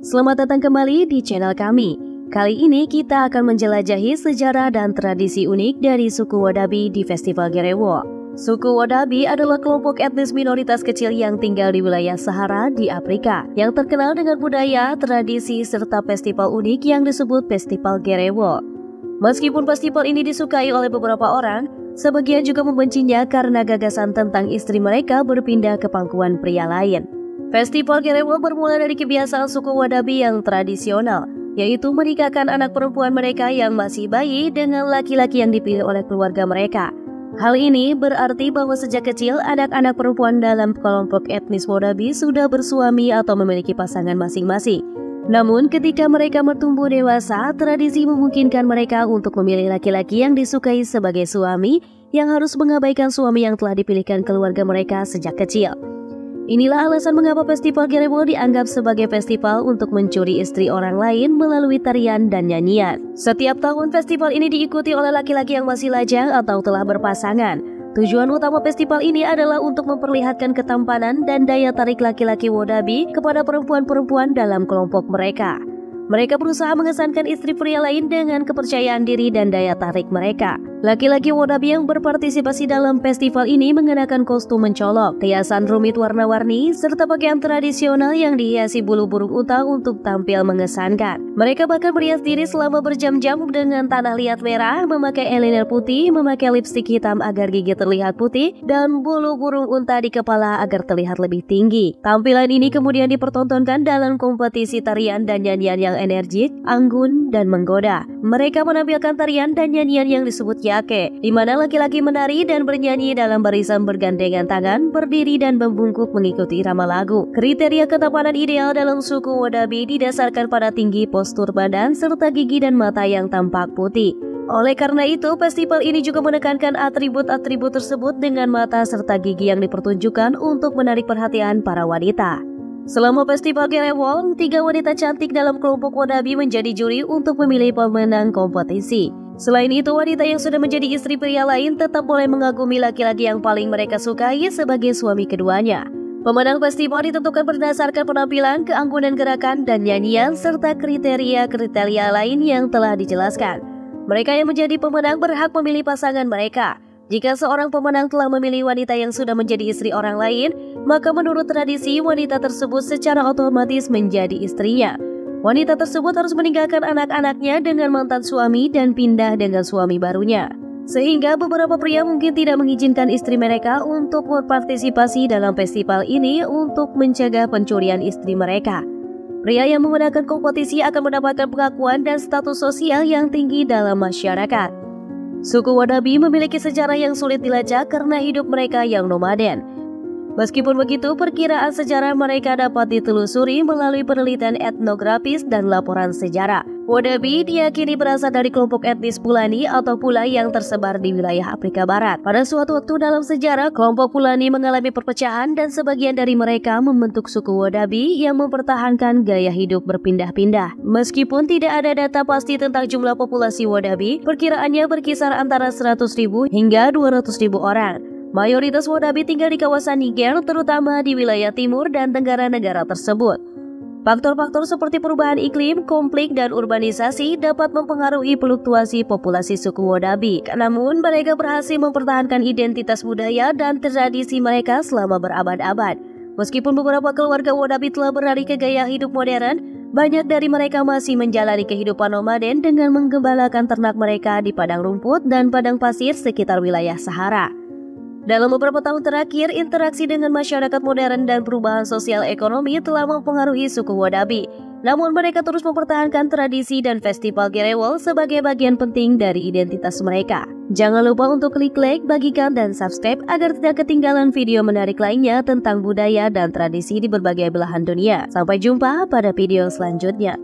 Selamat datang kembali di channel kami. Kali ini kita akan menjelajahi sejarah dan tradisi unik dari suku Wadabi di Festival Gerewo. Suku Wadabi adalah kelompok etnis minoritas kecil yang tinggal di wilayah Sahara di Afrika, yang terkenal dengan budaya, tradisi, serta festival unik yang disebut Festival Gerewo. Meskipun festival ini disukai oleh beberapa orang, sebagian juga membencinya karena gagasan tentang istri mereka berpindah ke pangkuan pria lain. Festival Gerewo bermula dari kebiasaan suku Wadabi yang tradisional, yaitu menikahkan anak perempuan mereka yang masih bayi dengan laki-laki yang dipilih oleh keluarga mereka. Hal ini berarti bahwa sejak kecil anak-anak perempuan dalam kelompok etnis Wadabi sudah bersuami atau memiliki pasangan masing-masing. Namun ketika mereka bertumbuh dewasa, tradisi memungkinkan mereka untuk memilih laki-laki yang disukai sebagai suami yang harus mengabaikan suami yang telah dipilihkan keluarga mereka sejak kecil. Inilah alasan mengapa Festival Gerewo dianggap sebagai festival untuk mencuri istri orang lain melalui tarian dan nyanyian. Setiap tahun festival ini diikuti oleh laki-laki yang masih lajang atau telah berpasangan. Tujuan utama festival ini adalah untuk memperlihatkan ketampanan dan daya tarik laki-laki Wadabi kepada perempuan-perempuan dalam kelompok mereka. Mereka berusaha mengesankan istri pria lain dengan kepercayaan diri dan daya tarik mereka. Laki-laki Wadabi yang berpartisipasi dalam festival ini mengenakan kostum mencolok, hiasan rumit warna-warni, serta pakaian tradisional yang dihiasi bulu burung unta untuk tampil mengesankan. Mereka bahkan merias diri selama berjam-jam dengan tanah liat merah, memakai eyeliner putih, memakai lipstik hitam agar gigi terlihat putih, dan bulu burung unta di kepala agar terlihat lebih tinggi. Tampilan ini kemudian dipertontonkan dalam kompetisi tarian dan nyanyian yang energik, anggun, dan menggoda. Mereka menampilkan tarian dan nyanyian yang disebut yake, di mana laki-laki menari dan bernyanyi dalam barisan bergandengan tangan, berdiri dan membungkuk mengikuti irama lagu. Kriteria ketampanan ideal dalam suku Wadabi didasarkan pada tinggi postur badan serta gigi dan mata yang tampak putih. Oleh karena itu, festival ini juga menekankan atribut-atribut tersebut dengan mata serta gigi yang dipertunjukkan untuk menarik perhatian para wanita. Selama Festival Gerewo, 3 wanita cantik dalam kelompok Wadabi menjadi juri untuk memilih pemenang kompetisi. Selain itu, wanita yang sudah menjadi istri pria lain tetap boleh mengagumi laki-laki yang paling mereka sukai sebagai suami keduanya. Pemenang festival ditentukan berdasarkan penampilan, keanggunan gerakan, dan nyanyian, serta kriteria-kriteria lain yang telah dijelaskan. Mereka yang menjadi pemenang berhak memilih pasangan mereka. Jika seorang pemenang telah memilih wanita yang sudah menjadi istri orang lain, maka menurut tradisi wanita tersebut secara otomatis menjadi istrinya. Wanita tersebut harus meninggalkan anak-anaknya dengan mantan suami dan pindah dengan suami barunya. Sehingga beberapa pria mungkin tidak mengizinkan istri mereka untuk berpartisipasi dalam festival ini untuk mencegah pencurian istri mereka. Pria yang memenangkan kompetisi akan mendapatkan pengakuan dan status sosial yang tinggi dalam masyarakat. Suku Wadabi memiliki sejarah yang sulit dilacak karena hidup mereka yang nomaden. Meskipun begitu, perkiraan sejarah mereka dapat ditelusuri melalui penelitian etnografis dan laporan sejarah. Wadabi diyakini berasal dari kelompok etnis Fulani atau Pula yang tersebar di wilayah Afrika Barat. Pada suatu waktu dalam sejarah, kelompok Fulani mengalami perpecahan dan sebagian dari mereka membentuk suku Wadabi yang mempertahankan gaya hidup berpindah-pindah. Meskipun tidak ada data pasti tentang jumlah populasi Wadabi, perkiraannya berkisar antara 100.000 hingga 200.000 orang. Mayoritas Wadabi tinggal di kawasan Niger, terutama di wilayah timur dan tenggara negara tersebut. Faktor-faktor seperti perubahan iklim, konflik, dan urbanisasi dapat mempengaruhi fluktuasi populasi suku Wadabi. Namun, mereka berhasil mempertahankan identitas budaya dan tradisi mereka selama berabad-abad. Meskipun beberapa keluarga Wadabi telah beralih ke gaya hidup modern, banyak dari mereka masih menjalani kehidupan nomaden dengan menggembalakan ternak mereka di padang rumput dan padang pasir sekitar wilayah Sahara. Dalam beberapa tahun terakhir, interaksi dengan masyarakat modern dan perubahan sosial ekonomi telah mempengaruhi suku Wadabi. Namun mereka terus mempertahankan tradisi dan Festival Gerewo sebagai bagian penting dari identitas mereka. Jangan lupa untuk klik like, bagikan, dan subscribe agar tidak ketinggalan video menarik lainnya tentang budaya dan tradisi di berbagai belahan dunia. Sampai jumpa pada video selanjutnya.